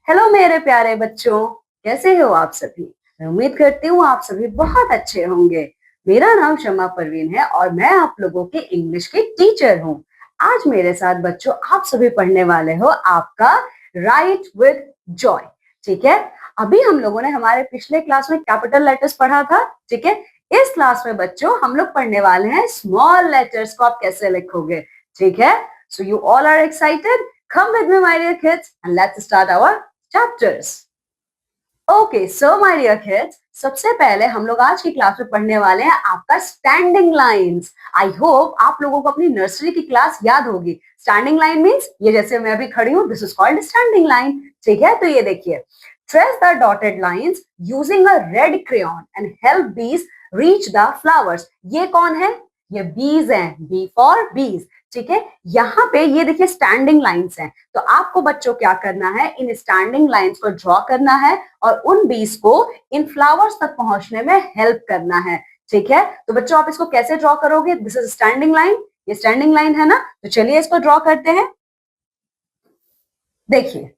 Hello मेरे प्यारे बच्चों, कैसे हो आप सभी। मैं उम्मीद करती हूँ आप सभी बहुत अच्छे होंगे। मेरा नाम शमा परवीन है और मैं आप लोगों की इंग्लिश की टीचर हूँ। आज मेरे साथ बच्चों आप सभी पढ़ने वाले हो आपका राइट विद जॉय। ठीक है, अभी हम लोगों ने हमारे पिछले क्लास में कैपिटल लेटर्स पढ़ा था। ठीक है, इस क्लास में बच्चों हम लोग पढ़ने वाले हैं स्मॉल लेटर्स को आप कैसे लिखोगे। ठीक है, so you all are excited? Come with me, my dear kids, and let's start our chapters. Okay, so my dear kids, सबसे पहले हम लोग आज की क्लास में पढ़ने वाले हैं आपका स्टैंडिंग लाइंस। आई होप आप लोगों को अपनी नर्सरी की क्लास याद होगी। स्टैंडिंग लाइन मीन्स ये जैसे मैं अभी खड़ी हूँ, this is called standing line. ठीक है, तो ये देखिए, trace the dotted lines using a red crayon and help बीज रीच द फ्लावर्स। ये कौन है? ये बीज हैं, बी फॉर बीज। ठीक है, यहाँ पे ये देखिए स्टैंडिंग लाइंस हैं। तो आपको बच्चों क्या करना है, इन स्टैंडिंग लाइंस को ड्रॉ करना है और उन बीज को इन फ्लावर्स तक पहुंचने में हेल्प करना है। ठीक है, तो बच्चों आप इसको कैसे ड्रॉ करोगे? दिस इज स्टैंडिंग लाइन, ये स्टैंडिंग लाइन है ना, तो चलिए इसको ड्रॉ करते हैं। देखिए,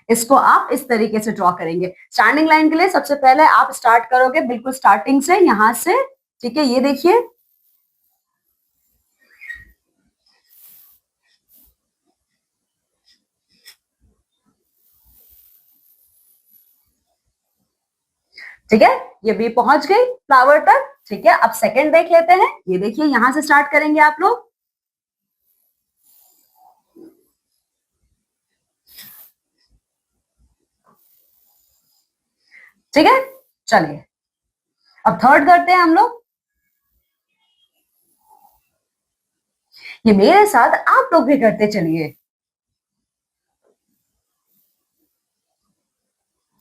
इसको आप इस तरीके से ड्रॉ करेंगे। स्टैंडिंग लाइन के लिए सबसे पहले आप स्टार्ट करोगे बिल्कुल स्टार्टिंग से, यहां से। ठीक है, ये देखिए, ठीक है, ये बी पहुंच गई फ्लावर तक। ठीक है, अब सेकंड देख लेते हैं। ये देखिए, यहां से स्टार्ट करेंगे आप लोग। ठीक है, चलिए अब थर्ड करते हैं हम लोग। ये मेरे साथ आप लोग भी करते चलिए।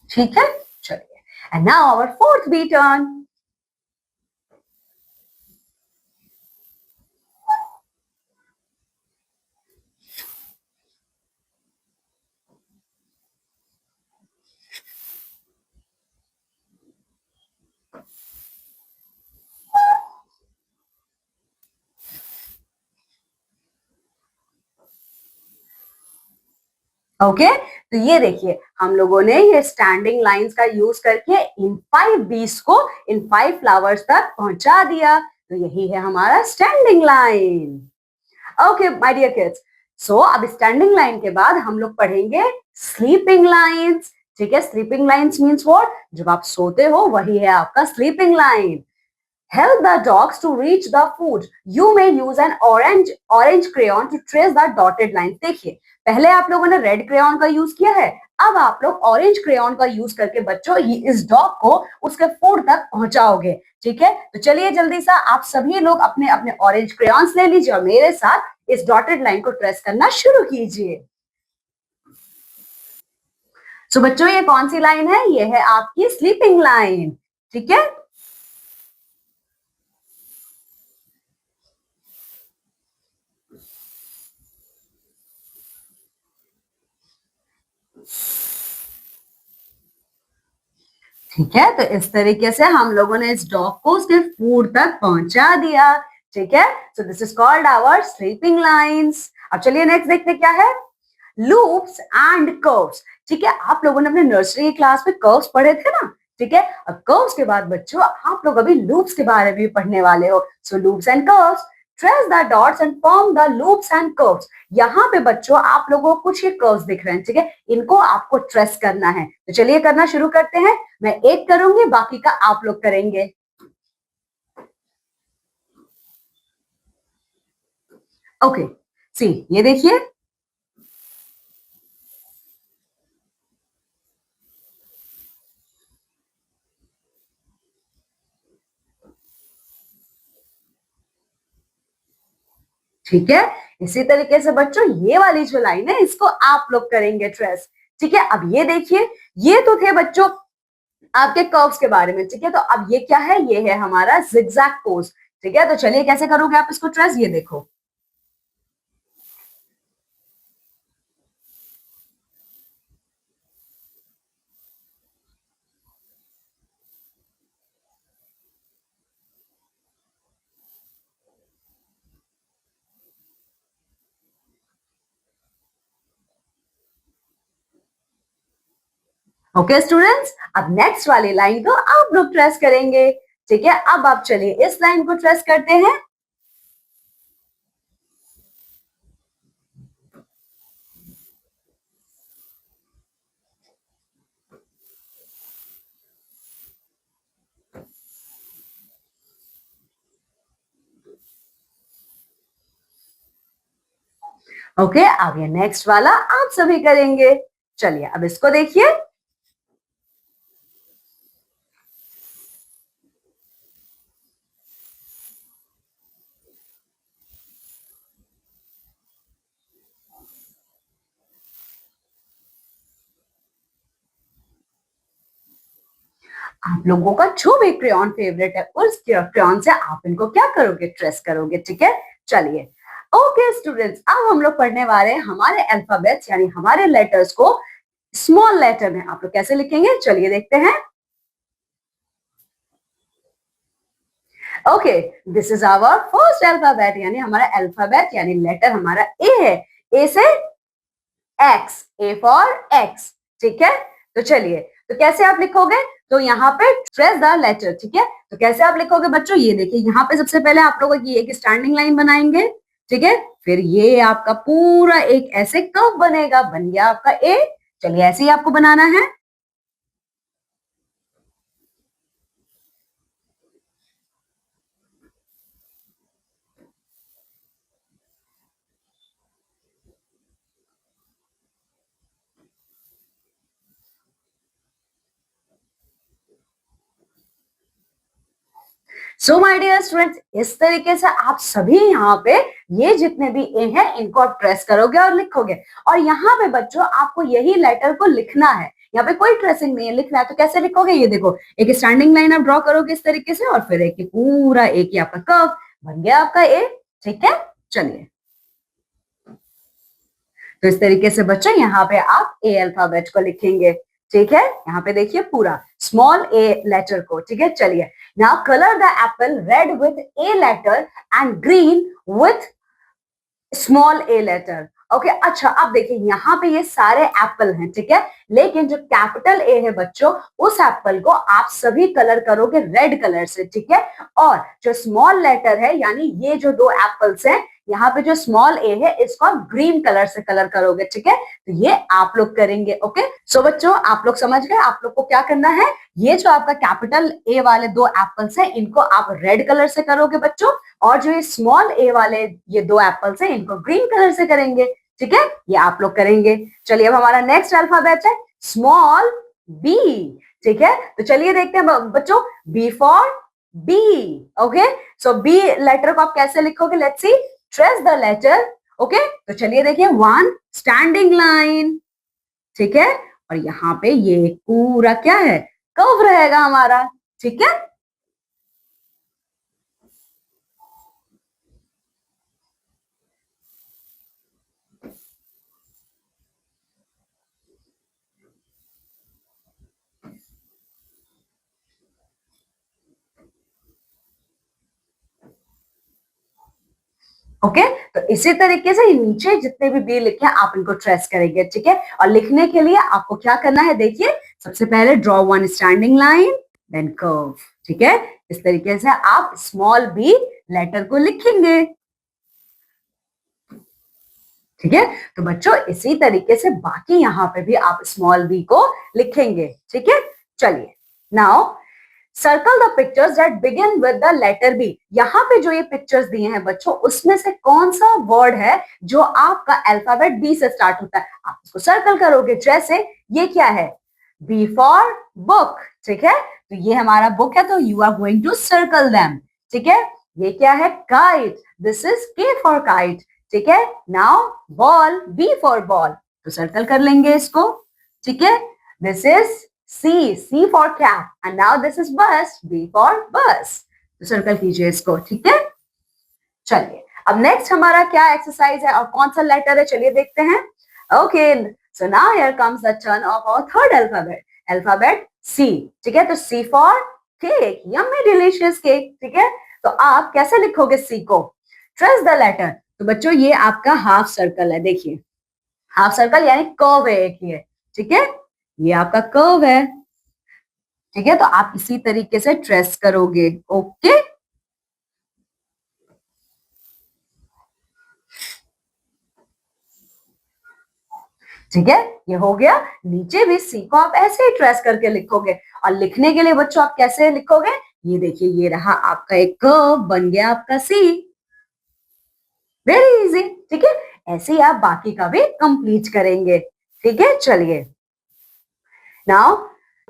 ठीक है, चलिए, and now our fourth B turn. Okay, तो ये देखिए, हम लोगों ने ये स्टैंडिंग लाइंस का यूज करके इन 5 बीज को इन 5 फ्लावर्स तक पहुंचा दिया। तो यही है हमारा standing line. Okay my dear kids, so अब स्टैंडिंग लाइन के बाद हम लोग पढ़ेंगे स्लीपिंग लाइंस। ठीक है, स्लीपिंग लाइंस मीन्स व्हाट? जब आप सोते हो वही है आपका sleeping line. Help the dogs to reach the food. You may use an orange crayon to trace the dotted lines. देखिए, पहले आप लोगों ने रेड क्रेयॉन का यूज किया है, अब आप लोग ऑरेंज क्रेयॉन का यूज करके बच्चों इस डॉग को उसके फूड तक पहुंचाओगे। ठीक है, तो चलिए जल्दी सा आप सभी लोग अपने अपने ऑरेंज क्रेयॉन्स ले लीजिए और मेरे साथ इस डॉटेड लाइन को ट्रेस करना शुरू कीजिए। सो बच्चों, ये कौन सी लाइन है? ये है आपकी स्लीपिंग लाइन। ठीक है, ठीक है, तो इस तरीके से हम लोगों ने इस डॉग को उसके फूड तक पहुंचा दिया। ठीक है, so this is called our sleeping lines. अब चलिए नेक्स्ट देखते क्या है, लूप्स एंड कर्व्स। ठीक है, आप लोगों ने अपने नर्सरी क्लास में कर्व्स पढ़े थे ना। ठीक है, अब कर्व्स के बाद बच्चों आप लोग अभी लूप्स के बारे में पढ़ने वाले हो। So loops and curves, trace the dots and form the loops and curves. यहाँ पे बच्चों आप लोगों को कुछ ये कर्व्स दिख रहे हैं। ठीक है, इनको आपको ट्रेस करना है। तो चलिए करना शुरू करते हैं। मैं एक करूंगी, बाकी का आप लोग करेंगे। ओके, सी ये देखिए, ठीक है, इसी तरीके से बच्चों ये वाली जो लाइन है इसको आप लोग करेंगे ट्रेस। ठीक है, अब ये देखिए, ये तो थे बच्चों आपके कर्व्स के बारे में। ठीक है, तो अब ये क्या है? ये है हमारा जिगजैग पोज। ठीक है, तो चलिए कैसे करोगे आप इसको ट्रेस, ये देखो। ओके स्टूडेंट्स, अब नेक्स्ट वाली लाइन को आप लोग ट्रेस करेंगे। ठीक है, अब आप चलिए इस लाइन को ट्रेस करते हैं। ओके, अब ये नेक्स्ट वाला आप सभी करेंगे। चलिए अब इसको देखिए। आप लोगों का जो भी क्रेयॉन फेवरेट है उस क्रेयॉन से आप इनको क्या करोगे, ट्रेस करोगे। ठीक है, चलिए। ओके स्टूडेंट्स, अब हम लोग पढ़ने वाले हैं हमारे अल्फाबेट्स यानी हमारे लेटर्स को स्मॉल लेटर में आप लोग कैसे लिखेंगे। चलिए देखते हैं। Okay, this is our first alphabet यानी हमारा अल्फाबेट यानी लेटर हमारा ए है। ए से एक्स, ए फॉर एक्स। ठीक है, तो चलिए, तो कैसे आप लिखोगे, तो यहाँ पे ट्रेस द लेटर। ठीक है, तो कैसे आप लिखोगे बच्चों, ये देखिए यहाँ पे सबसे पहले आप लोगों की एक स्टैंडिंग लाइन बनाएंगे। ठीक है, फिर ये आपका पूरा एक ऐसे कर्व बनेगा, बन गया आपका ए। चलिए ऐसे ही आपको बनाना है। सो माय डियर स्टूडेंट्स, इस तरीके से आप सभी यहाँ पे ये जितने भी ए हैं इनको आप ट्रेस करोगे और लिखोगे। और यहाँ पे बच्चों आपको यही लेटर को लिखना है, यहाँ पे कोई ट्रेसिंग नहीं है, लिखना है। तो कैसे लिखोगे, ये देखो एक स्टैंडिंग लाइन आप ड्रॉ करोगे इस तरीके से और फिर एक पूरा एक ही आपका कर्व बन गया आपका ए। ठीक है, चलिए, तो इस तरीके से बच्चों यहाँ पे आप ए अल्फाबेट को लिखेंगे। ठीक है, यहाँ पे देखिए पूरा स्मॉल ए लेटर को। ठीक है, चलिए, now colour the apple red with A letter and green with small A letter. Okay, अच्छा अब देखिए यहाँ पे ये सारे एप्पल हैं। ठीक है, लेकिन जो कैपिटल ए है बच्चों उस एप्पल को आप सभी कलर करोगे रेड कलर से। ठीक है, और जो स्मॉल लेटर है यानी ये जो दो एप्पल्स हैं यहाँ पे जो स्मॉल ए है इसको आप ग्रीन कलर से कलर करोगे। ठीक है, तो ये आप लोग करेंगे। ओके, सो बच्चों आप लोग समझ गए, आप लोग को क्या करना है, ये जो आपका कैपिटल ए वाले दो एप्पल्स हैं इनको आप रेड कलर से करोगे बच्चों, और जो ये स्मॉल ए वाले ये दो एप्पल्स हैं इनको ग्रीन कलर से करेंगे। ठीक है, ये आप लोग करेंगे। चलिए अब हमारा नेक्स्ट अल्फाबेट है स्मॉल बी। ठीक है, तो चलिए देखते हैं बच्चों, B for B. Okay, so B letter को आप कैसे लिखोगे, let's see, trace the letter. Okay, तो चलिए देखिए, वन स्टैंडिंग लाइन। ठीक है, और यहाँ पे ये पूरा क्या है, कर्व रहेगा हमारा। ठीक है, ओके, तो इसी तरीके से नीचे जितने भी बी लिखे हैं आप इनको ट्रेस करेंगे। ठीक है, और लिखने के लिए आपको क्या करना है, देखिए सबसे पहले draw one standing line then curve. ठीक है, इस तरीके से आप स्मॉल बी लेटर को लिखेंगे। ठीक है, तो बच्चों इसी तरीके से बाकी यहाँ पे भी आप स्मॉल बी को लिखेंगे। ठीक है, चलिए, now circle the pictures that begin with the letter B. यहाँ पे जो ये पिक्चर्स दिए हैं बच्चों उसमें से कौन सा वर्ड है जो आपका अल्फाबेट बी से स्टार्ट होता है, आप इसको सर्कल करोगे। जैसे ये क्या है, बी फॉर बुक। ठीक है, तो ये हमारा बुक है तो you are going to circle them. ठीक है, ये क्या है, kite, this is K for kite. ठीक है, now ball, B for ball, तो सर्कल कर लेंगे इसको। ठीक है, this is C, C for cat, and now this is bus, B for bus. तो सर्कल कीजिए इसको। ठीक है, चलिए अब नेक्स्ट हमारा क्या एक्सरसाइज है और कौन सा लेटर है, चलिए देखते हैं। Okay, so now here comes the turn of our third alphabet, alphabet C। ठीक है, तो C for cake, yummy delicious cake. ठीक है, तो आप कैसे लिखोगे C को, ट्रेस द लेटर। तो बच्चों ये आपका हाफ सर्कल है, देखिए हाफ सर्कल यानी कर्व है एक ये। ठीक है, ये आपका कर्व है, ठीक है। तो आप इसी तरीके से ट्रेस करोगे, ओके। ठीक है, ये हो गया। नीचे भी सी को आप ऐसे ही ट्रेस करके लिखोगे। और लिखने के लिए बच्चों आप कैसे लिखोगे, ये देखिए, ये रहा आपका एक कर्व, बन गया आपका सी। वेरी इजी, ठीक है। ऐसे ही आप बाकी का भी कंप्लीट करेंगे, ठीक है। चलिए, now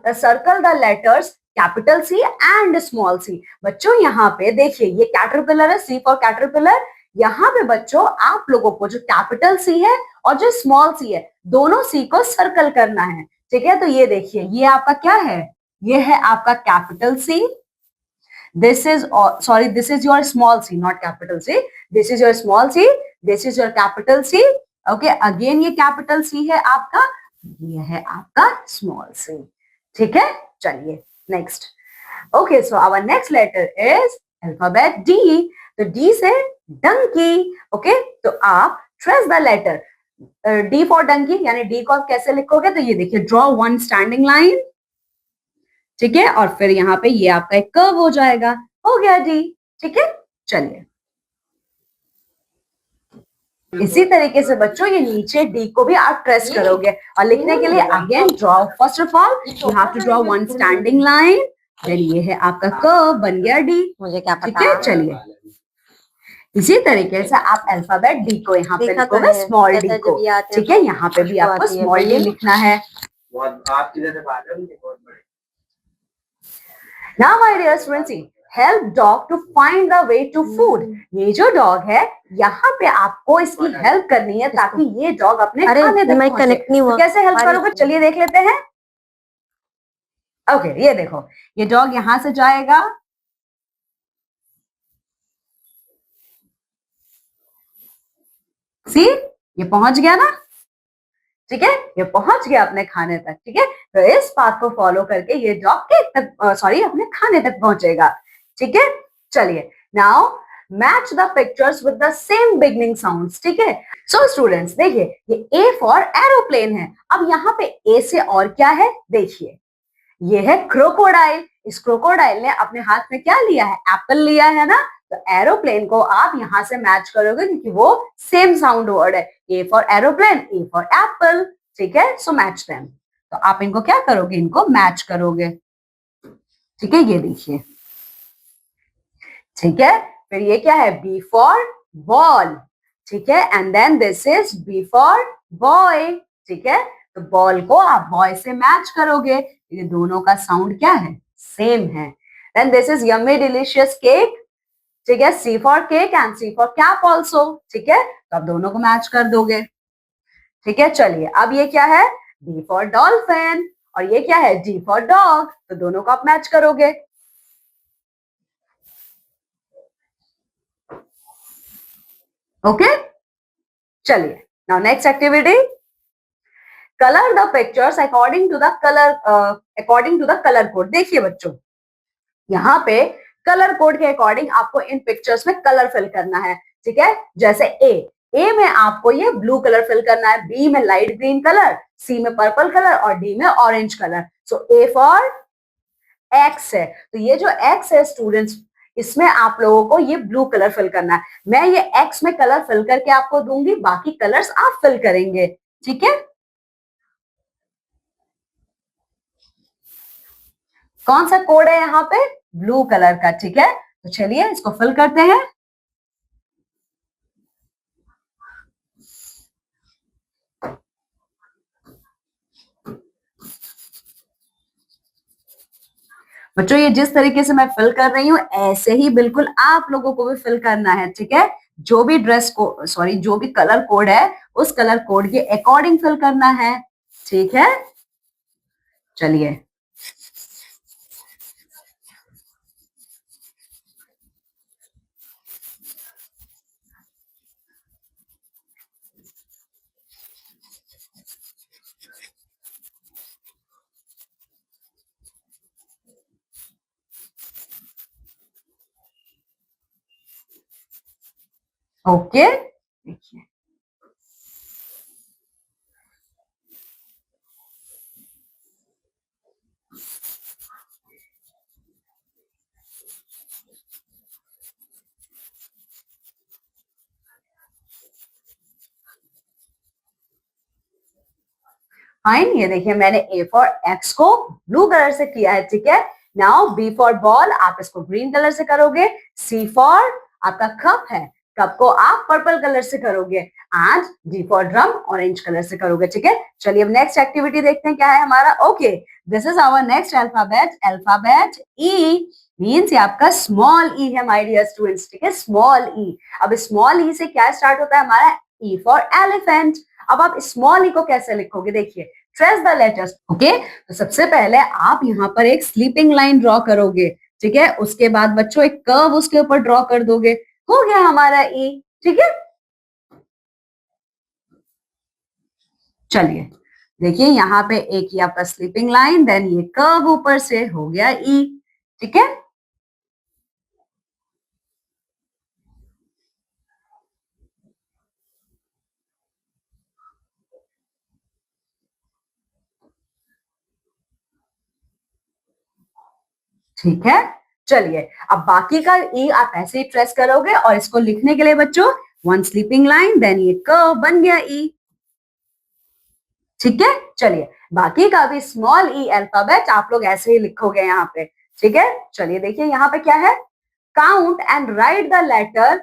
circle the letters capital C and small C. बच्चों यहाँ पे देखिए, ये कैटरपिलर है, सी फॉर कैटरपिलर। यहाँ पे बच्चों आप लोगों को जो कैपिटल सी है और जो स्मॉल सी है, दोनों सी को सर्कल करना है, ठीक है। तो ये देखिए, ये आपका क्या है, ये है आपका capital C. This is, sorry, this is your small c, not capital C. This is your small c. This is your capital C. Okay, again ये capital C है आपका, ये है आपका small c. ठीक है, चलिए next. Okay, so our next letter is alphabet D. तो D से donkey. Okay, तो आप trace the letter. D for donkey, यानी D को आप कैसे लिखोगे, तो ये देखिए, draw one standing line. ठीक है, और फिर यहाँ पे ये आपका एक कर्व हो जाएगा, हो गया डी, ठीक है। चलिए, इसी तरीके से बच्चों ये नीचे डी को भी आप ट्रेस करोगे। और लिखने के लिए again draw, first of all you have to draw one standing line, then ये है आपका कर्व, बन गया डी, मुझे क्या पता, ठीक है। चलिए, इसी तरीके से आप अल्फाबेट डी को यहाँ पे लिखोगे, स्मॉल डी को, ठीक है। यहाँ पे भी आपको स्मॉल डी लिखना है। Now my dear students, help dog to find the way to food. ये जो डॉग है, यहाँ पे आपको इसकी हेल्प करनी है ताकि ये डॉग अपने खाने तक पहुंचे। तो कैसे हेल्प करोगे, चलिए देख लेते हैं। ओके, ये देखो, ये डॉग यहां से जाएगा, सी, ये पहुंच गया ना, ठीक है, ये पहुंच गया अपने खाने तक, ठीक है। तो इस पाथ को फॉलो करके ये डॉग केक तक, सॉरी, अपने खाने तक पहुंचेगा, ठीक है। चलिए, now match the pictures with the same beginning sounds, ठीक है। सो स्टूडेंट्स देखिए, ये ए फॉर एरोप्लेन है। अब यहाँ पे ए से और क्या है, देखिए, ये है क्रोकोडाइल। इस क्रोकोडाइल ने अपने हाथ में क्या लिया है, एप्पल लिया है ना। तो एरोप्लेन को आप यहां से मैच करोगे क्योंकि वो सेम साउंड वर्ड है, A for aeroplane, A for Apple, ठीक है। सो मैच देम, तो आप इनको क्या करोगे, इनको मैच करोगे, ठीक है। ये देखिए, ठीक है। फिर ये क्या है, बी फॉर बॉल, ठीक है। And then this is B for boy, ठीक है। तो बॉल को आप बॉय से मैच करोगे, ये दोनों का साउंड क्या है, सेम है। Then this is yummy delicious cake, ठीक है, C for cake and C for cap also, ठीक है। तो आप दोनों को मैच कर दोगे, ठीक है। चलिए, अब ये क्या है, डी फॉर डॉल्फिन, और ये क्या है, डी फॉर डॉग, तो दोनों को आप मैच करोगे, ओके। चलिए, now next activity, colour the pictures according to the colour, according to the colour code. देखिए बच्चों, यहाँ पे कलर कोड के अकॉर्डिंग आपको इन पिक्चर्स में कलर फिल करना है, ठीक है। जैसे ए में आपको ये ब्लू कलर फिल करना है, बी में लाइट ग्रीन कलर, सी में पर्पल कलर और डी में orange colour. So A for x है, तो ये जो एक्स है स्टूडेंट्स, इसमें आप लोगों को ये ब्लू कलर फिल करना है। मैं ये एक्स में कलर फिल करके आपको दूंगी, बाकी कलर्स आप फिल करेंगे, ठीक है। कौन सा कोड है यहाँ पे, ब्लू कलर का, ठीक है। तो चलिए इसको फिल करते हैं। बच्चों ये जिस तरीके से मैं फिल कर रही हूँ, ऐसे ही बिल्कुल आप लोगों को भी फिल करना है, ठीक है। जो भी ड्रेस को, सॉरी, जो भी कलर कोड है, उस कलर कोड के अकॉर्डिंग फिल करना है, ठीक है। चलिए, ओके, देखिए, फाइन, ये देखिए मैंने ए फॉर एक्स को ब्लू कलर से किया है, ठीक है। नाउ बी फॉर बॉल, आप इसको ग्रीन कलर से करोगे। सी फॉर आपका कप है, कप को आप पर्पल कलर से करोगे। And D for drum orange colour से करोगे, ठीक है। चलिए अब नेक्स्ट एक्टिविटी देखते हैं क्या है हमारा। Okay, this is our next alphabet, alphabet E means ये आपका स्मॉल ई है माय डियर स्टूडेंट्स, ठीक है, स्मॉल ई। अब स्मॉल ई से क्या स्टार्ट होता है हमारा, ई फॉर एलिफेंट। अब आप स्मॉल ई को कैसे लिखोगे, देखिए ट्रेस द लेटर्स। ओके, तो सबसे पहले आप यहाँ पर एक स्लीपिंग लाइन ड्रॉ करोगे, ठीक है। उसके बाद बच्चों एक कर्व उसके ऊपर ड्रॉ कर दोगे, हो गया हमारा ई, ठीक है। चलिए देखिए यहाँ पे एक ही आपका स्लीपिंग लाइन, देन ये कर्व ऊपर से, हो गया ई, ठीक है। ठीक है, चलिए अब बाकी का ई आप ऐसे ही ट्रेस करोगे और इसको लिखने के लिए बच्चों वन स्लीपिंग लाइन, देन ये कर्व बन गया ई, ठीक है। चलिए बाकी का भी स्मॉल ई अल्फाबेट आप लोग ऐसे ही लिखोगे यहाँ पे, ठीक है। चलिए देखिए यहाँ पे क्या है, count and write the letter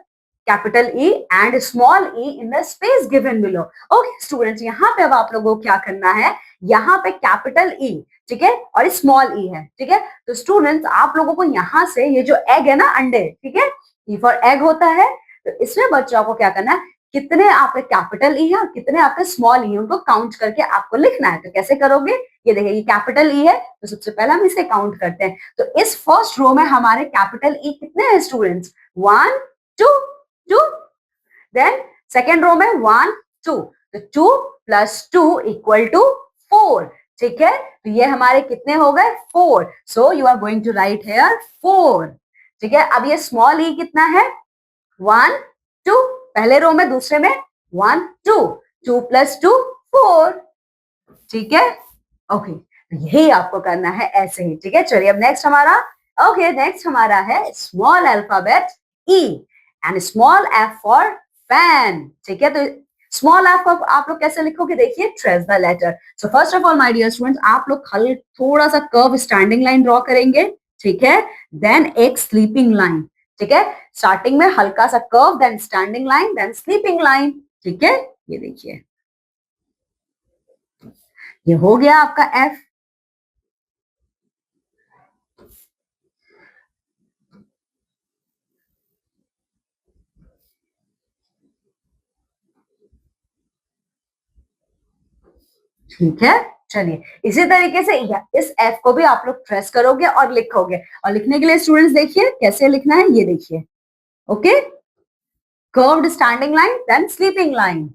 capital E and small E in the space given below. Okay students, यहाँ पे अब आप लोगों को क्या करना है, यहाँ पे कैपिटल ई, ठीक है, और स्मॉल ई है, ठीक है। तो स्टूडेंट्स आप लोगों को यहाँ से ये जो एग है ना, अंडे, ठीक है, ई फॉर एग होता है, तो इसमें बच्चों को क्या करना है, कितने आपके कैपिटल ई है और कितने आपके स्मॉल ई है उनको काउंट करके आपको लिखना है। तो कैसे करोगे, ये देखिए ये कैपिटल ई है, तो सबसे पहले हम इसे काउंट करते हैं। तो इस फर्स्ट रो में हमारे कैपिटल ई कितने हैं स्टूडेंट्स, 1 2 2। देन सेकेंड रो में 1 2, तो 2 + 2 = 4, ठीक है। तो ये हमारे कितने हो गए, 4। So you are going to write here 4, ठीक है। अब ये स्मॉल ई कितना है, 1 2, पहले रो में, दूसरे में 1 2, 2 + 2 4, ठीक है। ओके, यही आपको करना है ऐसे ही, ठीक है। चलिए अब नेक्स्ट हमारा, ओके नेक्स्ट हमारा है small alphabet E and small F for fan, ठीक है। तो स्मॉल एफ को आप लोग कैसे लिखोगे, देखिए trace the letter. So first of all my dear students, आप लोग थोड़ा सा कर्व स्टैंडिंग लाइन ड्रॉ करेंगे, ठीक है। देन एक स्लीपिंग लाइन, ठीक है, स्टार्टिंग में हल्का सा curve, then standing line, then sleeping line, ठीक है। ये देखिए ये हो गया आपका एफ। ठीक है, चलिए इसी तरीके से इस एफ को भी आप लोग ट्रेस करोगे और लिखोगे। और लिखने के लिए स्टूडेंट्स देखिए कैसे लिखना है, ये देखिए, okay, curved standing line then sleeping line,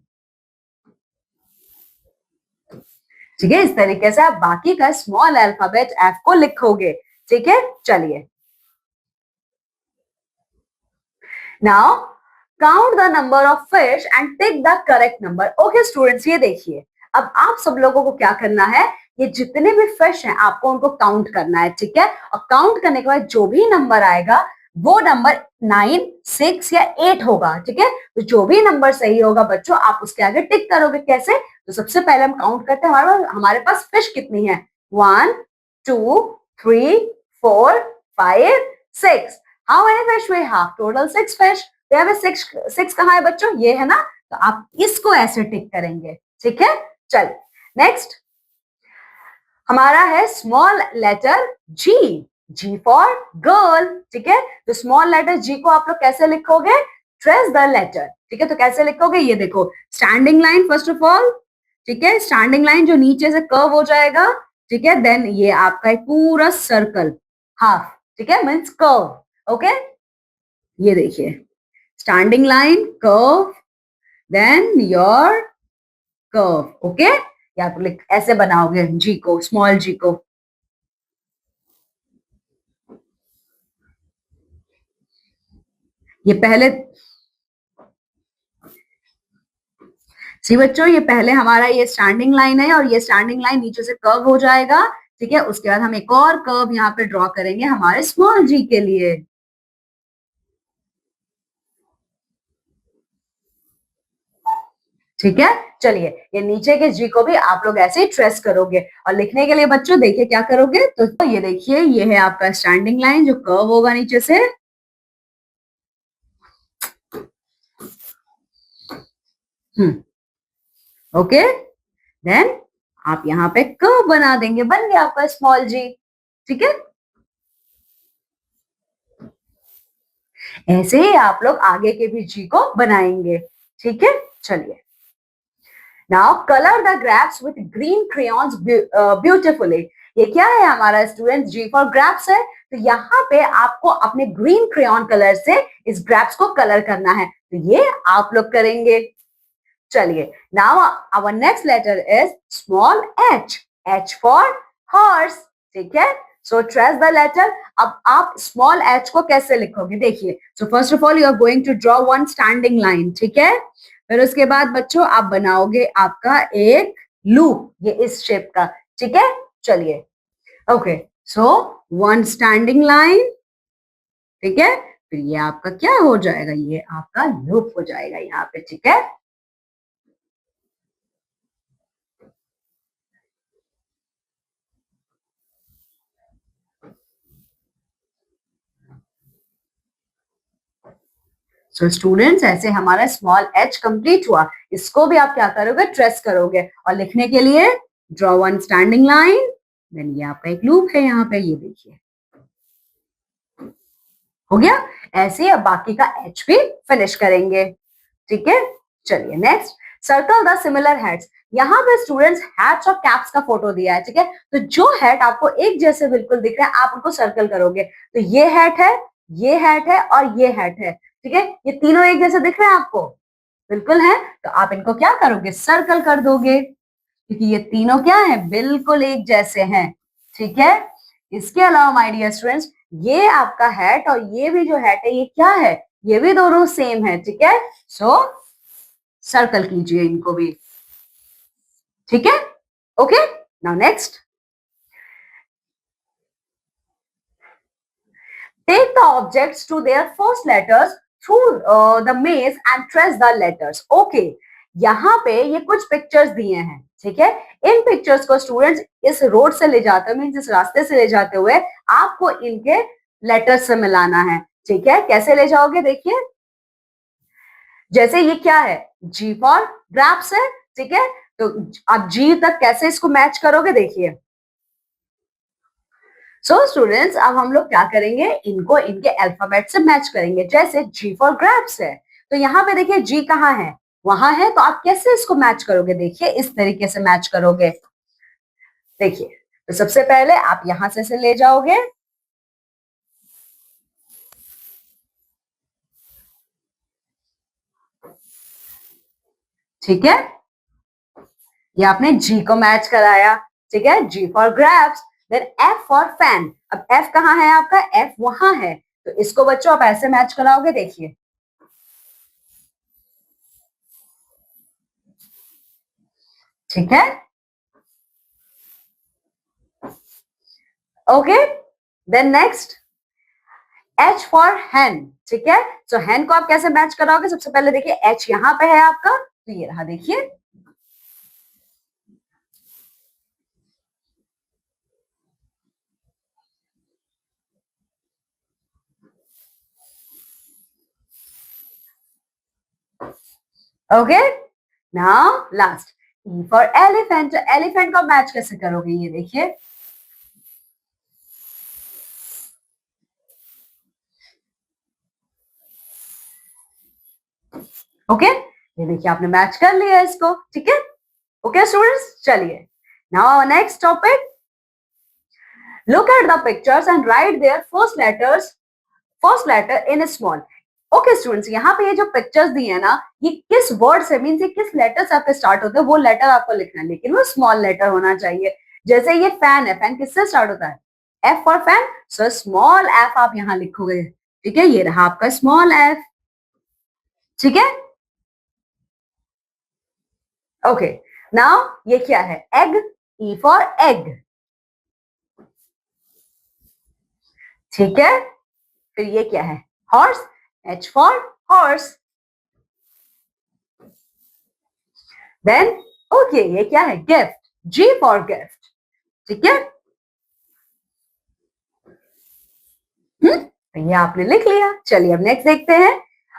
ठीक है। इस तरीके से आप बाकी का स्मॉल अल्फाबेट एफ को लिखोगे, ठीक है। चलिए now count the number of fish and tick the correct number. Okay students, ये देखिए अब आप सब लोगों को क्या करना है, ये जितने भी फिश हैं आपको उनको काउंट करना है, ठीक है। और काउंट करने के बाद जो भी नंबर आएगा वो नंबर 9 6 या 8 होगा, ठीक है। तो जो भी नंबर सही होगा बच्चों आप उसके आगे टिक करोगे। कैसे, तो सबसे पहले हम काउंट करते हैं हमारे पास फिश कितनी है, 1 2 3 4 5 6। How many fish we have, total 6 fish. तो यहाँ पे 6 कहाँ है बच्चों, ये है ना, तो आप इसको ऐसे टिक करेंगे, ठीक है। चल नेक्स्ट हमारा है small letter G, G for girl, ठीक है। तो स्मॉल लेटर जी को आप लोग कैसे लिखोगे, ट्रेस द लेटर, ठीक है। तो कैसे लिखोगे, ये देखो standing line first of all, ठीक है, स्टैंडिंग लाइन जो नीचे से कर्व हो जाएगा, ठीक है। देन ये आपका एक पूरा सर्कल हाफ, ठीक है, मीन्स कर्व, ओके। ये देखिए standing line curve, then your curve, okay. या आप ऐसे बनाओगे जी को, स्मॉल जी को। ये पहले सी बच्चों, ये पहले हमारा ये स्टैंडिंग लाइन है और ये स्टैंडिंग लाइन नीचे से कर्व हो जाएगा, ठीक है, उसके बाद हम एक और कर्व यहाँ पे ड्रॉ करेंगे हमारे स्मॉल जी के लिए। ठीक है, चलिए ये नीचे के जी को भी आप लोग ऐसे ही ट्रेस करोगे और लिखने के लिए बच्चों देखिए क्या करोगे, तो ये देखिए ये है आपका स्टैंडिंग लाइन जो कर्व होगा नीचे से। ओके, देन आप यहाँ पे कर्व बना देंगे, बन गया आपका स्मॉल जी। ठीक है, ऐसे ही आप लोग आगे के भी जी को बनाएंगे। ठीक है, चलिए now colour the graphs with green crayons beautifully. ये क्या है हमारा स्टूडेंट, जी फॉर ग्राफ्स है, तो यहाँ पे आपको अपने ग्रीन क्रेयॉन कलर से इस ग्राफ्स को कलर करना है, तो ये आप लोग करेंगे। चलिए now our next letter is small H, H for horse. ठीक है, सो ट्रेस द लेटर। अब आप स्मॉल एच को कैसे लिखोगे देखिए, so first of all you are going to draw one standing line. ठीक है, फिर उसके बाद बच्चों आप बनाओगे आपका एक लूप, ये इस शेप का। ठीक है, चलिए ओके, सो वन स्टैंडिंग लाइन। ठीक है, फिर ये आपका क्या हो जाएगा, ये आपका लूप हो जाएगा यहाँ पे। ठीक है, सो स्टूडेंट्स ऐसे हमारा स्मॉल एच कंप्लीट हुआ। इसको भी आप क्या करोगे, ट्रेस करोगे और लिखने के लिए draw one standing line, then ये आपका एक लूप है यहाँ पे, ये देखिए हो गया। ऐसे अब बाकी का एच भी फिनिश करेंगे। ठीक है, चलिए next circle the similar heads. यहाँ पे स्टूडेंट्स हैट्स और कैप्स का फोटो दिया है। ठीक है, तो जो हैट आपको एक जैसे बिल्कुल दिख रहा है आप उनको सर्कल करोगे, तो ये हैट है, ये हैट है और ये हैट है। ठीक है, ये तीनों एक जैसे दिख रहे हैं आपको, बिल्कुल है, तो आप इनको क्या करोगे, सर्कल कर दोगे, क्योंकि ये तीनों क्या है, बिल्कुल एक जैसे हैं। ठीक है, इसके अलावा माय डियर स्टूडेंट्स ये आपका हैट और ये भी जो हैट है ये क्या है, ये भी दोनों सेम है। ठीक है, सो सर्कल कीजिए इनको भी। ठीक है, okay, now next take the objects to their first letters through the maze and trace the letters. Okay, यहाँ पे ये कुछ पिक्चर्स दिए हैं। ठीक है, इन पिक्चर्स को स्टूडेंट्स इस रोड से ले जाते हुए, मीन्स इस रास्ते से ले जाते हुए आपको इनके लेटर्स से मिलाना है। ठीक है, कैसे ले जाओगे देखिए, जैसे ये क्या है, जी फॉर ग्राफ्स है। ठीक है, तो आप जी तक कैसे इसको मैच करोगे देखिए। सो स्टूडेंट्स अब हम लोग क्या करेंगे, इनको इनके अल्फाबेट से मैच करेंगे। जैसे जी फॉर ग्रेप्स है, तो यहाँ पे देखिए जी कहाँ है, वहां है, तो आप कैसे इसको मैच करोगे देखिए, इस तरीके से मैच करोगे। देखिए, तो सबसे पहले आप यहां से ले जाओगे। ठीक है, ये आपने जी को मैच कराया। ठीक है, G for grapes, then F for fan. अब एफ कहाँ है आपका, एफ वहां है, तो इसको बच्चों आप ऐसे मैच कराओगे देखिए। ठीक है, okay, then next H for hen. ठीक है, सो हैन को आप कैसे मैच कराओगे, सबसे पहले देखिए एच यहां पे है आपका, तो ये रहा देखिए। Okay, now last E for elephant. Elephant को मैच कैसे करोगे, ये देखिए। ओके, ये देखिए आपने मैच कर लिया इसको। ठीक है, ओके स्टूडेंट्स, चलिए now next topic, look at the pictures and write their first letter in small. Okay students, यहाँ पे ये जो पिक्चर्स दी है ना, ये किस वर्ड से, मीन्स ये किस लेटर से आपके स्टार्ट होते हैं, वो लेटर आपको लिखना है, लेकिन वो स्मॉल लेटर होना चाहिए। जैसे ये फैन है, फैन किससे स्टार्ट होता है, F for fan, so small F आप यहाँ लिखोगे। ठीक है, ये रहा आपका स्मॉल एफ। ठीक है, ओके, नाउ ये क्या है, एग, ई फॉर एग। ठीक है, फिर ये क्या है? Horse, H for horse. Then okay, ये क्या है? Gift, G for gift. ठीक है, तो ये आपने लिख लिया। चलिए अब नेक्स्ट देखते हैं।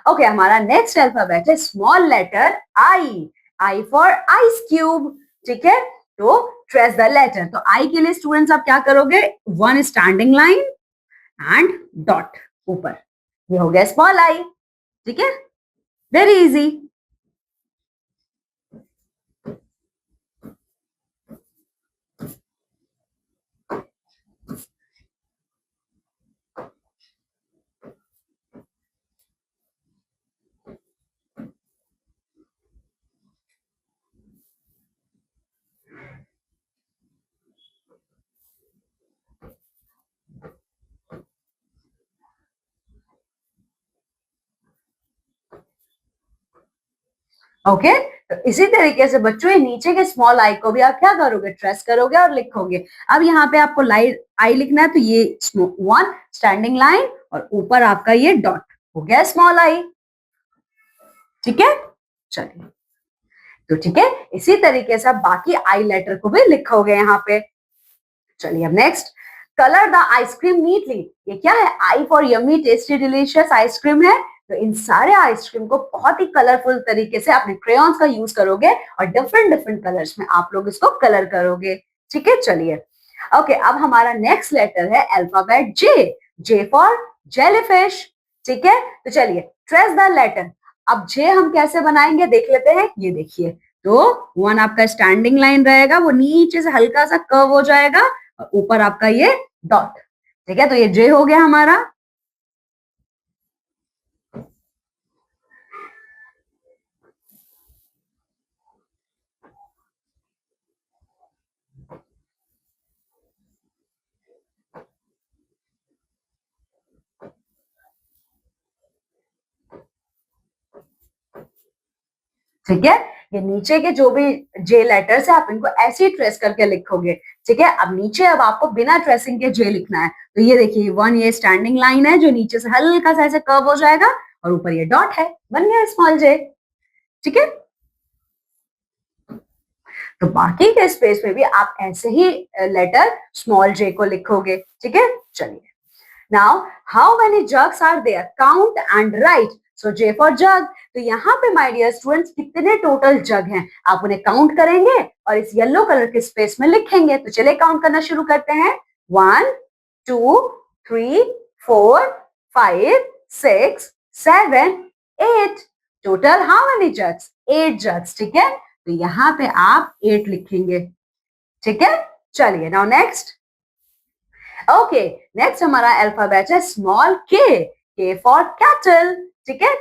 ओके, हमारा नेक्स्ट अल्फाबेट है small letter I. I for ice cube. ठीक है, तो ट्रेस द लेटर। तो आई के लिए स्टूडेंट्स आप क्या करोगे? One standing line and dot ऊपर, ये हो गया स्मॉल आई। ठीक है, वेरी इजी। ओके, तो इसी तरीके से बच्चों ये नीचे के स्मॉल आई को भी आप क्या करोगे? ट्रेस करोगे और लिखोगे। अब यहाँ पे आपको लाइन आई लिखना है, तो ये वन स्टैंडिंग लाइन और ऊपर आपका ये डॉट हो गया स्मॉल आई। ठीक है, चलिए, तो ठीक है, इसी तरीके से आप बाकी आई लेटर को भी लिखोगे यहाँ पे। चलिए अब next, colour the ice cream neatly. ये क्या है? I for yummy tasty delicious ice cream है। तो इन सारे आइसक्रीम को बहुत ही कलरफुल तरीके से अपने क्रेयॉन्स का यूज करोगे और डिफरेंट डिफरेंट कलर्स में आप लोग इसको कलर करोगे। ठीक है, चलिए ओके, अब हमारा नेक्स्ट लेटर है alphabet J. J for jellyfish. ठीक है, तो चलिए ट्रेस द लेटर। अब जे हम कैसे बनाएंगे देख लेते हैं। ये देखिए, तो वन आपका स्टैंडिंग लाइन रहेगा, वो नीचे से हल्का सा कर्व हो जाएगा और ऊपर आपका ये डॉट। ठीक है, तो ये जे हो गया हमारा। ठीक है, ये नीचे के जो भी जे लेटर्स है आप इनको ऐसे ही ट्रेस करके लिखोगे। ठीक है, अब नीचे अब आपको बिना ट्रेसिंग के जे लिखना है। तो ये देखिए, वन ये स्टैंडिंग लाइन है जो नीचे से हल्का सा ऐसे कर्व हो जाएगा और ऊपर ये डॉट है, बन गया स्मॉल जे। ठीक है, तो बाकी के स्पेस में भी आप ऐसे ही लेटर स्मॉल जे को लिखोगे। ठीक है, चलिए now how many jugs are there, count and write. So J for jug. तो यहाँ पे माय डियर स्टूडेंट्स कितने टोटल जग हैं आप उन्हें काउंट करेंगे और इस येलो कलर के स्पेस में लिखेंगे। तो चलिए काउंट करना शुरू करते हैं। 1 2 3 4 5 6 7 8। Total how many jugs? 8 jugs. ठीक है, तो यहाँ पे आप 8 लिखेंगे। ठीक है, चलिए नाउ नेक्स्ट। ओके, नेक्स्ट हमारा अल्फाबेट है स्मॉल के फॉर कैटल। ठीक है,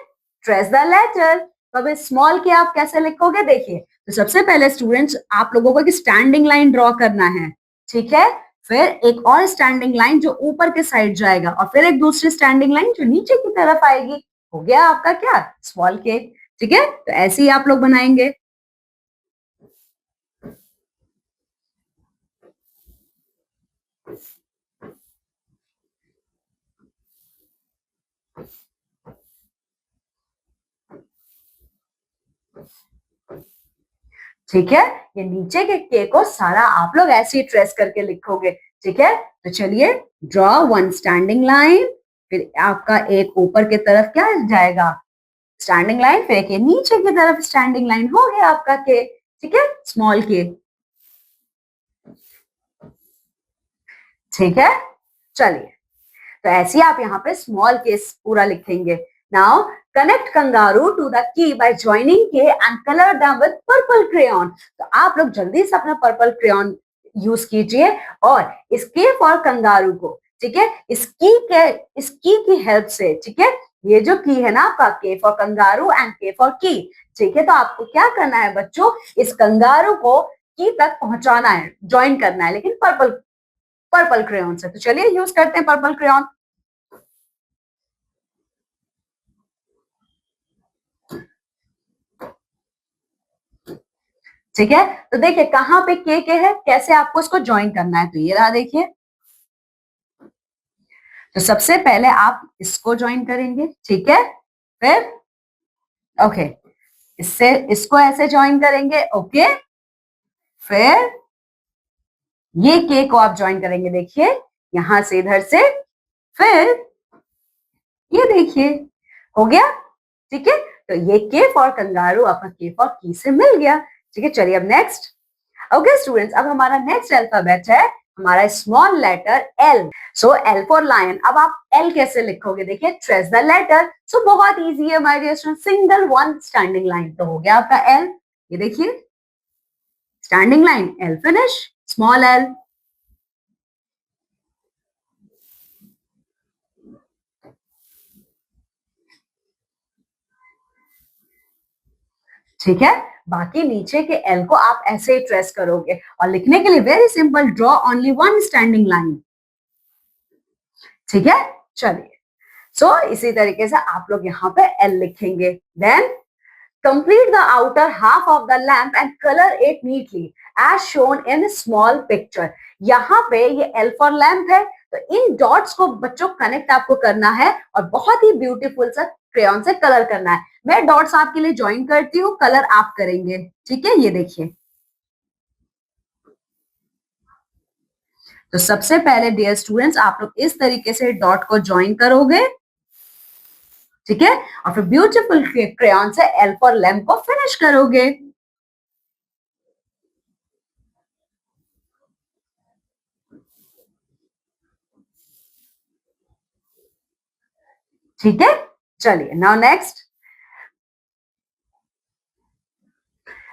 ट्रेस द लेटर। तो अब स्मॉल के आप कैसे लिखोगे देखिए। तो सबसे पहले स्टूडेंट्स आप लोगों को एक स्टैंडिंग लाइन ड्रॉ करना है। ठीक है, फिर एक और स्टैंडिंग लाइन जो ऊपर के साइड जाएगा और फिर एक दूसरी स्टैंडिंग लाइन जो नीचे की तरफ आएगी। हो गया आपका क्या? स्मॉल के। ठीक है, तो ऐसे ही आप लोग बनाएंगे। ठीक है, ये नीचे के को सारा आप लोग ऐसे ही ट्रेस करके लिखोगे। ठीक है, तो चलिए ड्रॉ वन स्टैंडिंग लाइन, फिर आपका एक ऊपर की तरफ क्या जाएगा? स्टैंडिंग लाइन, फिर एक नीचे की तरफ स्टैंडिंग लाइन। हो गया आपका के। ठीक है, स्मॉल के। ठीक है, चलिए, तो ऐसे ही आप यहाँ पे स्मॉल केस पूरा लिखेंगे। Now connect kangaroo to the key by joining K and colour them with purple crayon. तो आप लोग जल्दी से अपना पर्पल क्रेयॉन यूज कीजिए और इस के फॉर कंगारू को, ठीक है, इस की की हेल्प से, ठीक है, ये जो की है ना आपका के फॉर कंगारू एंड के फॉर की। ठीक है, तो आपको क्या करना है बच्चों? इस कंगारू को की तक पहुंचाना है, ज्वाइन करना है, लेकिन पर्पल पर्पल क्रेयॉन से। तो चलिए यूज करते हैं पर्पल क्रेयॉन। ठीक है, तो देखिए कहां पे के है, कैसे आपको इसको ज्वाइन करना है। तो ये रहा देखिए, तो सबसे पहले आप इसको ज्वाइन करेंगे, ठीक है, फिर ओके इससे इसको ऐसे ज्वाइन करेंगे, ओके, फिर ये के को आप ज्वाइन करेंगे, देखिए यहां से इधर से, फिर ये देखिए हो गया, ठीक है। तो ये के फॉर कंगारू आपका के फॉर की से मिल गया, ठीक है। चलिए अब नेक्स्ट, ओके स्टूडेंट्स, अब हमारा नेक्स्ट अल्फाबेट है हमारा small letter L. So L for lion. अब आप एल कैसे लिखोगे, देखिए ट्रेस द लेटर। सो बहुत इजी है my dear student, single one standing line. तो हो गया आपका एल, ये देखिए standing line, L finish, small L. ठीक है, बाकी नीचे के एल को आप ऐसे ही ट्रेस करोगे और लिखने के लिए very simple, draw only one standing line, ठीक है। चलिए सो इसी तरीके से आप लोग यहाँ पे एल लिखेंगे। Then complete the outer half of the lamp and color it neatly as shown in small picture। यहाँ पे ये L for lamp है, तो इन डॉट्स को बच्चों कनेक्ट आपको करना है और बहुत ही ब्यूटीफुल सा क्रेयॉन से कलर करना है। मैं डॉट्स आपके लिए ज्वाइन करती हूँ, कलर आप करेंगे, ठीक है। ये देखिए, तो सबसे पहले डियर स्टूडेंट्स आप लोग इस तरीके से डॉट को ज्वाइन करोगे, ठीक है, और फिर ब्यूटीफुल क्रेयॉन से एल फॉर लैम्प को फिनिश करोगे। ठीक है, चलिए now next,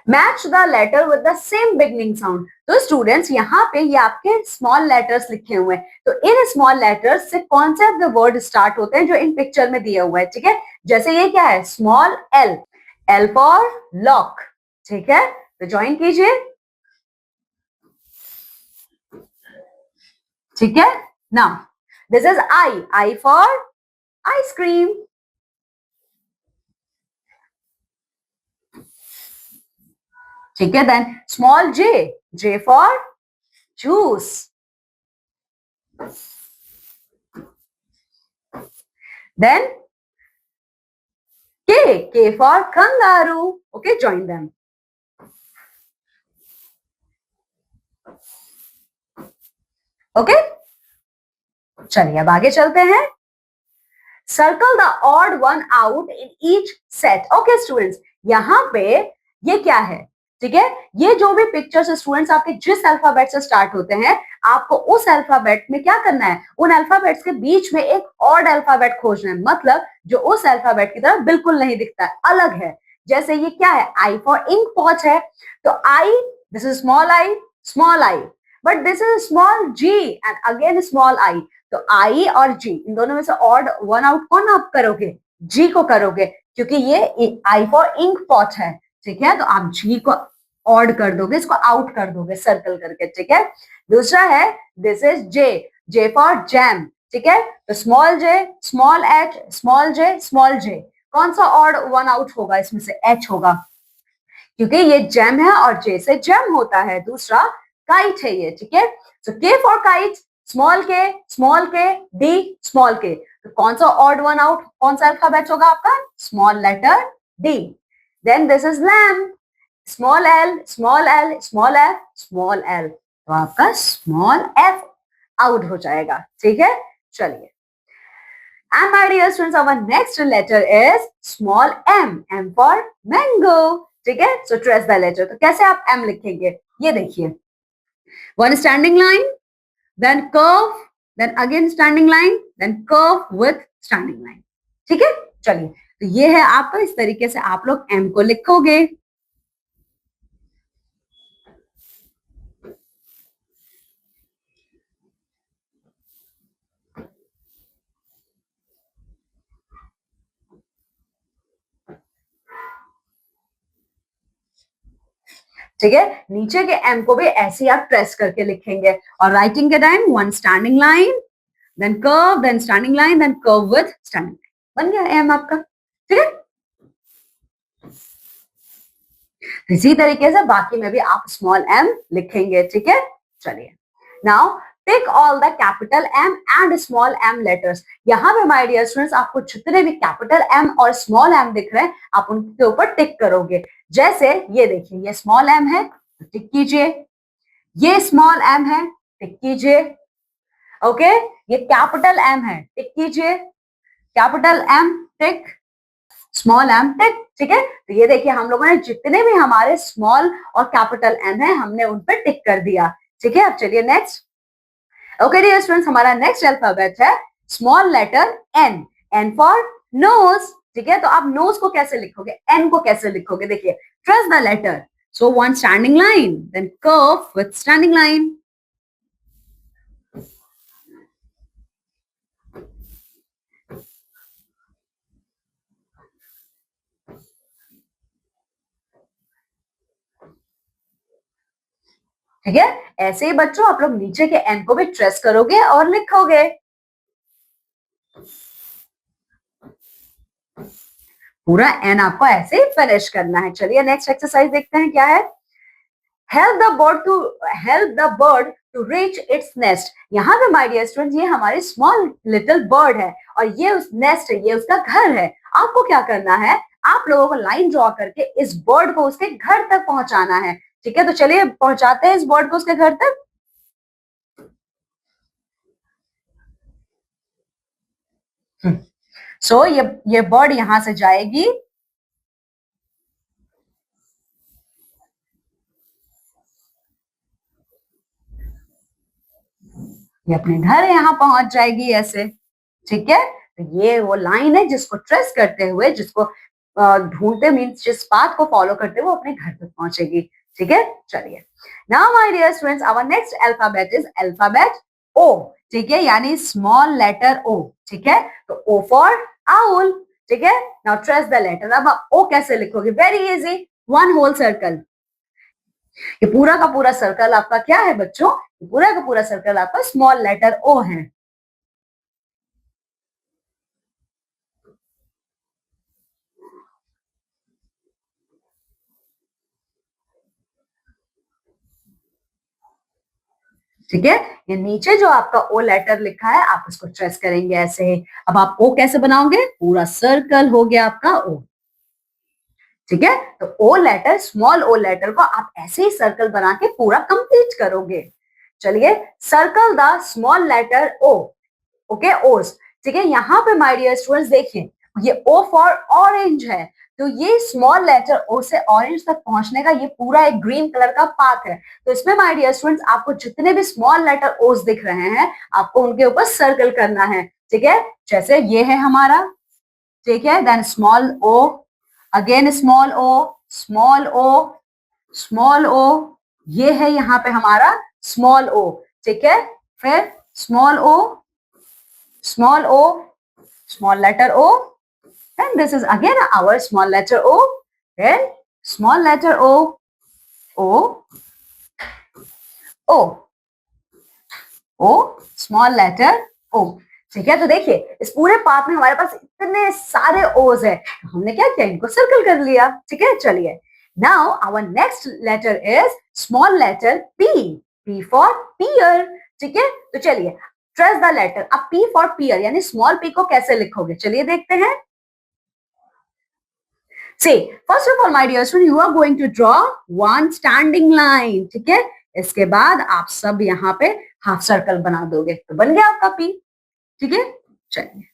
match the letter with the same beginning sound. तो स्टूडेंट्स यहाँ पे ये आपके स्मॉल लेटर्स लिखे हुए हैं, तो इन स्मॉल लेटर्स से कौन से आपके वर्ड स्टार्ट होते हैं जो इन पिक्चर में दिया हुआ है, ठीक है। जैसे ये क्या है, small L, L for lock, ठीक है, तो ज्वाइन कीजिए, ठीक है। Now this is I, I for ice cream, ठीक है। Then small J, J for juice, then K for kangaroo, okay, join them, okay। चलिए अब आगे चलते हैं, circle the odd one out in each set, okay students. यहाँ पे ये क्या है, ठीक है, ये जो भी पिक्चर्स स्टूडेंट्स आपके जिस अल्फाबेट से स्टार्ट होते हैं, आपको उस अल्फाबेट में क्या करना है, उन अल्फाबेट्स के बीच में एक ऑड अल्फाबेट खोजना है, मतलब जो उस अल्फाबेट की तरह बिल्कुल नहीं दिखता है, अलग है। जैसे ये क्या है, आई फॉर इंक पॉच है, तो I, this is small I, but this is small G and again small I. तो आई और जी इन दोनों में से ऑड वन आउट कौन आप करोगे, जी को करोगे, क्योंकि ये आई फॉर इंक पॉट है, ठीक है, तो आप जी को ऑड कर दोगे, इसको आउट कर दोगे सर्कल करके, ठीक है। दूसरा है this is J, J for jam, ठीक है, तो स्मॉल जे, स्मॉल एच, स्मॉल जे, स्मॉल जे, कौन सा ऑड वन आउट होगा, इसमें से एच होगा, क्योंकि ये जैम है और जे से जैम होता है। दूसरा काइट है ये, ठीक है, सो के फॉर काइट, स्मॉल के, डी, स्मॉल के, तो कौन सा ऑड वन आउट, कौन सा अल्फाबेट होगा आपका, small letter D. Then this is lamp, small L, small L, small F, small L, तो आपका स्मॉल एफ आउट हो जाएगा, ठीक है। चलिए, and my dear students, our next letter is small m, m for mango, ठीक है। so trace the letter, तो कैसे आप m लिखेंगे, ये देखिए, one standing line, then curve, then again standing line, then curve with standing line, ठीक है। चलिए, तो ये है आपका, इस तरीके से आप लोग m को लिखोगे। ठीक है, नीचे के एम को भी ऐसे आप प्रेस करके लिखेंगे, और राइटिंग के time one standing line, then curve, then standing line, then curve with standing line, बन गया एम आपका, ठीक है। इसी तरीके से बाकी में भी आप स्मॉल एम लिखेंगे, ठीक है। चलिए, now tick all the capital M and small M letters. यहाँ पे माय डियर स्टूडेंट्स आपको जितने भी कैपिटल एम और स्मॉल एम दिख रहे हैं आप उनके ऊपर टिक करोगे। जैसे ये देखिए, ये स्मॉल एम है तो टिक कीजिए, ये स्मॉल एम है टिक कीजिए, ओके, ये कैपिटल एम है टिक कीजिए, कैपिटल एम टिक, स्मॉल एम टिक, ठीक है। तो ये देखिए हम लोगों ने जितने भी हमारे स्मॉल और कैपिटल एम है हमने उन पर टिक कर दिया, ठीक है। अब चलिए नेक्स्ट। ओके डियर स्टूडेंट्स, हमारा नेक्स्ट अल्फाबेट है small letter N, N for nose, ठीक है। तो आप नोज को कैसे लिखोगे, एन को कैसे लिखोगे, देखिए trace the letter, so one standing line, then curve with standing line, ठीक है। ऐसे ही बच्चों आप लोग नीचे के एन को भी ट्रेस करोगे और लिखोगे। पूरा एन आपको ऐसे ही फिनिश करना है। चलिए नेक्स्ट एक्सरसाइज देखते हैं क्या है। Help the bird to reach its nest. यहाँ पे माय डियर स्टूडेंट ये हमारी स्मॉल लिटिल बर्ड है और ये उस नेस्ट है, ये उसका घर है। आपको क्या करना है, आप लोगों को लाइन ड्रॉ करके इस बर्ड को उसके घर तक पहुंचाना है, ठीक है। तो चलिए पहुंचाते हैं इस बर्ड को उसके घर तक। सो ये बर्ड यहां से जाएगी, ये अपने घर यहाँ पहुंच जाएगी ऐसे, ठीक है। तो ये वो लाइन है जिसको ट्रेस करते हुए, जिसको ढूंढते मीन्स जिस पाथ को फॉलो करते हुए वो अपने घर तक पहुंचेगी, ठीक है। चलिए now my dear students our next alphabet is alphabet O, ठीक है, यानी स्मॉल लेटर ओ, ठीक है। तो ओ फॉर आउल, ठीक है। Now trace the letter. अब आप ओ कैसे लिखोगे, very easy, one whole circle. ये पूरा का पूरा सर्कल आपका क्या है बच्चों, पूरा का पूरा सर्कल आपका स्मॉल लेटर ओ है, ठीक है। ये नीचे जो आपका ओ लेटर लिखा है आप उसको ट्रेस करेंगे ऐसे। अब आप ओ कैसे बनाओगे, पूरा सर्कल हो गया आपका ओ, ठीक है। तो O letter, small O letter को आप ऐसे ही सर्कल बना के पूरा कंप्लीट करोगे। चलिए circle the small letter O, okay, ओस, ठीक है। यहाँ पे माय डियर स्टूडेंट्स देखिए ये ओ फॉर ऑरेंज है, तो ये स्मॉल लेटर ओ से ऑरेंज तक पहुंचने का ये पूरा एक ग्रीन कलर का पाथ है। तो इसमें माय डियर स्टूडेंट्स आपको जितने भी स्मॉल लेटर ओस दिख रहे हैं आपको उनके ऊपर सर्कल करना है, ठीक है। जैसे ये है हमारा, ठीक है, देन स्मॉल ओ, अगेन स्मॉल ओ, स्मॉल ओ, स्मॉल ओ, ये है यहाँ पे हमारा स्मॉल ओ, ठीक है। फिर small O, small o, small letter o, and this is again our small letter o, then small letter o, o, o, o, small letter o, ठीक है। तो देखिए इस पूरे पार्ट में हमारे पास इतने सारे ओज है, हमने क्या किया, इनको सर्कल कर लिया, ठीक है। चलिए now our next letter is small letter p, p for pear, ठीक है। तो चलिए ट्रेस द लेटर। अब P फॉर पियर यानी स्मॉल p को कैसे लिखोगे, चलिए देखते हैं। से first of all my dear student you are going to draw one standing line, ठीक है। इसके बाद आप सब यहाँ पे हाफ सर्कल बना दोगे तो बन गया आपका P, ठीक है। चलिए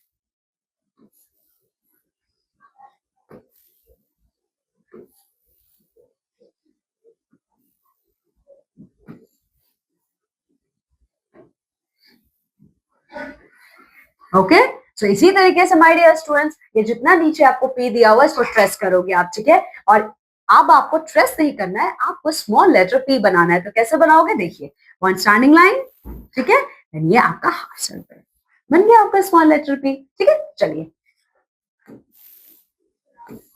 ओके। सो इसी तरीके से माय डियर स्टूडेंट्स ये जितना नीचे आपको P दिया हुआ है इसको ट्रेस करोगे आप, ठीक है। और अब आपको ट्रेस नहीं करना है, आपको स्मॉल लेटर P बनाना है। तो कैसे बनाओगे, देखिए वन स्टैंडिंग लाइन, ठीक है, ये आपका हाफ सर्कल बन गया आपका स्मॉल लेटर P, ठीक है। चलिए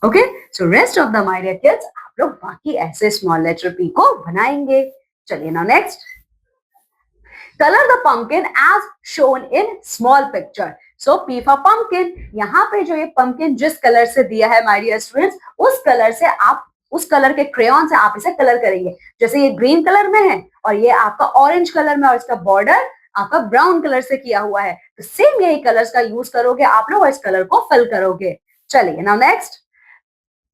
okay, so rest of the my dear kids आप लोग बाकी ऐसे स्मॉल लेटर P को बनाएंगे। चलिए now next, color the pumpkin as shown in small picture. So P for pumpkin, यहाँ पे जो ये pumpkin जिस कलर से दिया है my dear students उस कलर से आप, उस कलर के क्रेयॉन से आप इसे कलर करेंगे। जैसे ये ग्रीन कलर में है और ये आपका ऑरेंज कलर में और इसका बॉर्डर आपका ब्राउन कलर से किया हुआ है, तो सेम यही कलर्स का यूज करोगे आप लोग और इस कलर को फिल करोगे। चलिए now next,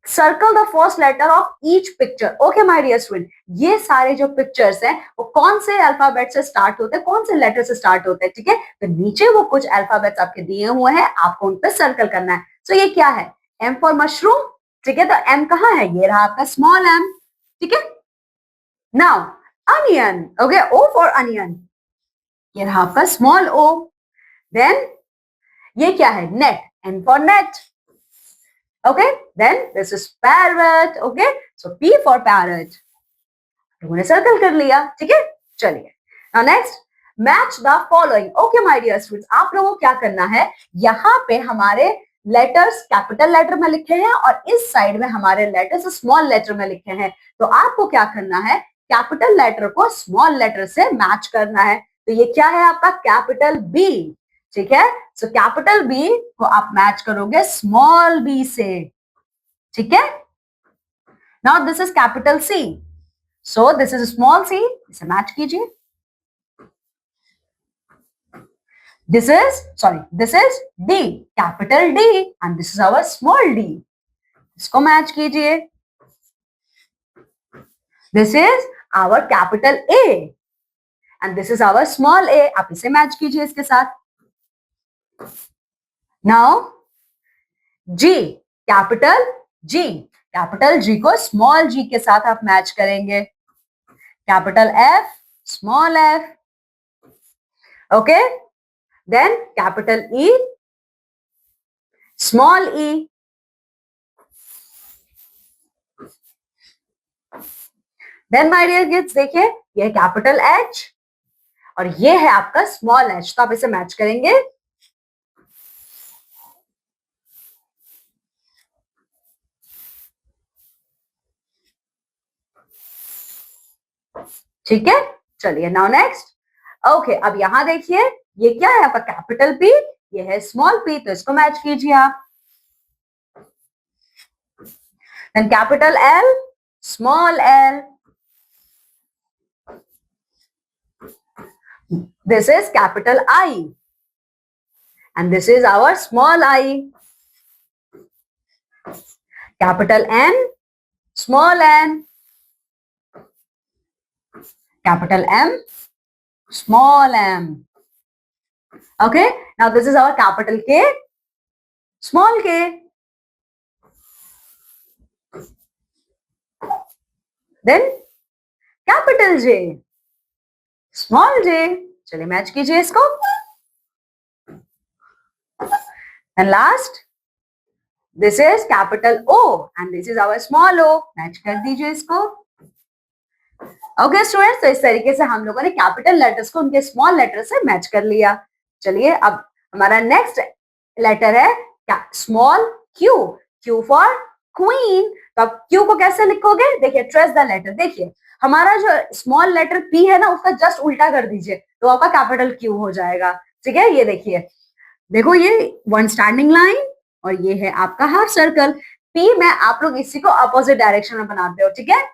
circle the first letter of each picture. Okay my dear student, ये सारे जो पिक्चर्स हैं वो कौन से अल्फाबेट से स्टार्ट होते हैं, कौन से लेटर से स्टार्ट होते हैं, ठीक है। तो नीचे वो कुछ अल्फाबेट्स आपके दिए हुए हैं, आपको उन पर सर्कल करना है। तो ये क्या है, एम फॉर मशरूम, ठीक है। तो एम कहाँ है, ये रहा आपका स्मॉल एम, ठीक है। Now onion, okay, O for onion, ये रहा आपका स्मॉल ओ। देन ये क्या है, net, N for net, okay, then this is parrot, okay, so P for parrot, लोगों ने सर्कल कर लिया, ठीक है। चलिए now next, match the following। okay my dear students, आप लोगों को क्या करना है, यहाँ पे हमारे लेटर्स कैपिटल लेटर में लिखे हैं और इस साइड में हमारे लेटर्स स्मॉल लेटर में लिखे हैं। तो आपको क्या करना है, कैपिटल लेटर को स्मॉल लेटर से मैच करना है। तो ये क्या है आपका कैपिटल बी, ठीक है। सो कैपिटल बी को आप मैच करोगे स्मॉल बी से, ठीक है। Now this is capital C, so this is small C, इसे मैच कीजिए। This is D, capital D, and this is our small D, इसको मैच कीजिए। This is our capital A and this is our small A, आप इसे match कीजिए इसके साथ। Now जी, capital G को स्मॉल जी के साथ आप मैच करेंगे। Capital F, small F, okay. Then capital E, small E, then my dear kids देखिए, ये कैपिटल एच और ये है आपका स्मॉल एच, तो आप इसे मैच करेंगे। ठीक है, चलिए नाउ नेक्स्ट, ओके। अब यहां देखिए, ये क्या है आपका कैपिटल पी, ये है स्मॉल पी, तो इसको मैच कीजिए आप। Then capital L, small L, this is capital I and this is our small I. Capital N, small n, capital M, small m. Okay, now this is our capital K, small k. Then capital J, small j. चलिए match कीजिए इसको। And last, this is capital O and this is our small o. Match कर दीजिए इसको। Okay students, तो इस तरीके से हम लोगों ने कैपिटल लेटर्स को उनके स्मॉल लेटर से मैच कर लिया। चलिए अब हमारा नेक्स्ट लेटर है small Q, Q for queen. तो अब क्यू को कैसे लिखोगे, देखिए ट्रेस द लेटर, देखिए हमारा जो स्मॉल लेटर पी है ना उसका जस्ट उल्टा कर दीजिए तो आपका कैपिटल क्यू हो जाएगा, ठीक है। ये देखिए, देखो ये वन स्टैंडिंग लाइन और ये है आपका हाफ सर्कल। पी में आप लोग इसी को अपोजिट डायरेक्शन में बनाते हो, ठीक है।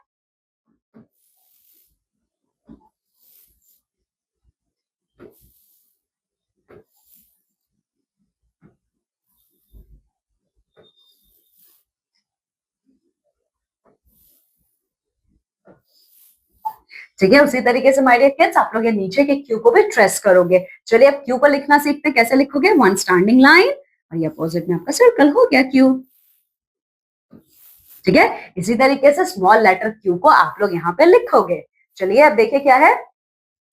ठीक है, उसी तरीके से माय डियर किड्स आप लोग ये नीचे के क्यू को भी ट्रेस करोगे। चलिए अब क्यू को लिखना सीखते, कैसे लिखोगे, वन स्टैंडिंग लाइन और ये अपोजिट में आपका सर्कल हो गया क्यू, ठीक है। इसी तरीके से स्मॉल लेटर क्यू को आप लोग यहाँ पे लिखोगे। चलिए अब देखिए क्या है।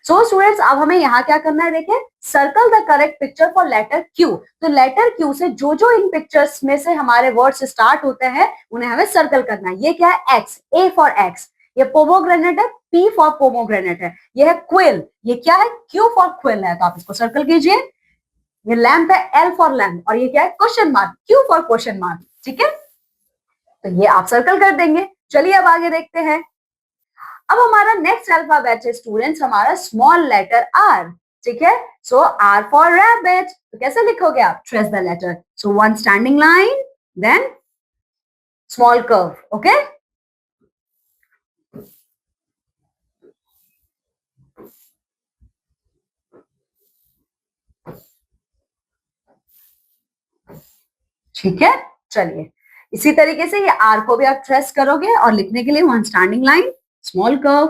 सो स्टूडेंट्स अब हमें यहाँ क्या करना है, देखिए circle the correct picture for letter Q. तो लेटर क्यू से जो जो इन पिक्चर्स में से हमारे वर्ड्स स्टार्ट होते हैं उन्हें हमें सर्कल करना है। ये क्या है, एक्स, ए फॉर एक्स, ये पोमोग्रेनेट है, पी फॉर पोमोग्रेनेट है, ये है क्विल, ये क्या है, क्यू फॉर क्विल है, तो आप इसको सर्कल कीजिए। ये लैंप है, एल फॉर लैंप, और ये क्या है, question mark, Q for question mark, ठीक है। तो ये आप सर्कल कर देंगे। चलिए अब आगे देखते हैं। अब हमारा नेक्स्ट अल्फाबेट है स्टूडेंट्स हमारा स्मॉल लेटर आर, ठीक है। सो आर फॉर रैबिट, तो कैसे लिखोगे आप, trace the letter, so one standing line then small curve, okay. ठीक है, चलिए इसी तरीके से ये आर को भी आप ट्रेस करोगे और लिखने के लिए one standing line, small curve.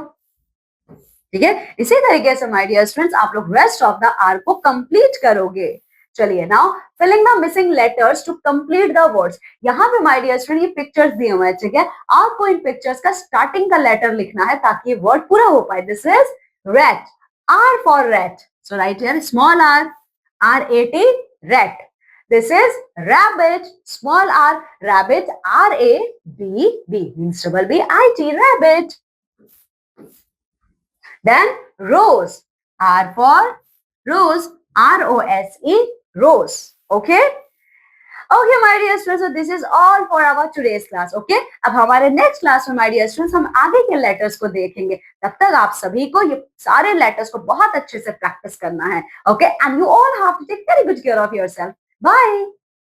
ठीक है, इसी तरीके से माय डियर स्टूडेंट्स आप लोग रेस्ट ऑफ द आर को कंप्लीट करोगे। चलिए now filling the missing letters to complete the words. यहाँ पे माय डियर स्टूडेंट ये पिक्चर्स दिए हुए हैं, ठीक है, आपको इन पिक्चर्स का स्टार्टिंग का लेटर लिखना है ताकि ये वर्ड पूरा हो पाए। This is rat, R for rat, so write here small R, R-A-T, rat. This is rabbit, small r, rabbit, R-A-B-B, means double B-I-T, rabbit. Then rose, R for rose, R-O-S-E, rose. Okay? Okay, my dear students, so this is all for our today's class. Okay? अब हमारे next class में my dear students हम आगे के letters को देखेंगे। तब तक आप सभी को ये सारे letters को बहुत अच्छे से practice करना है। Okay? And you all have to take very good care of yourself. Bye.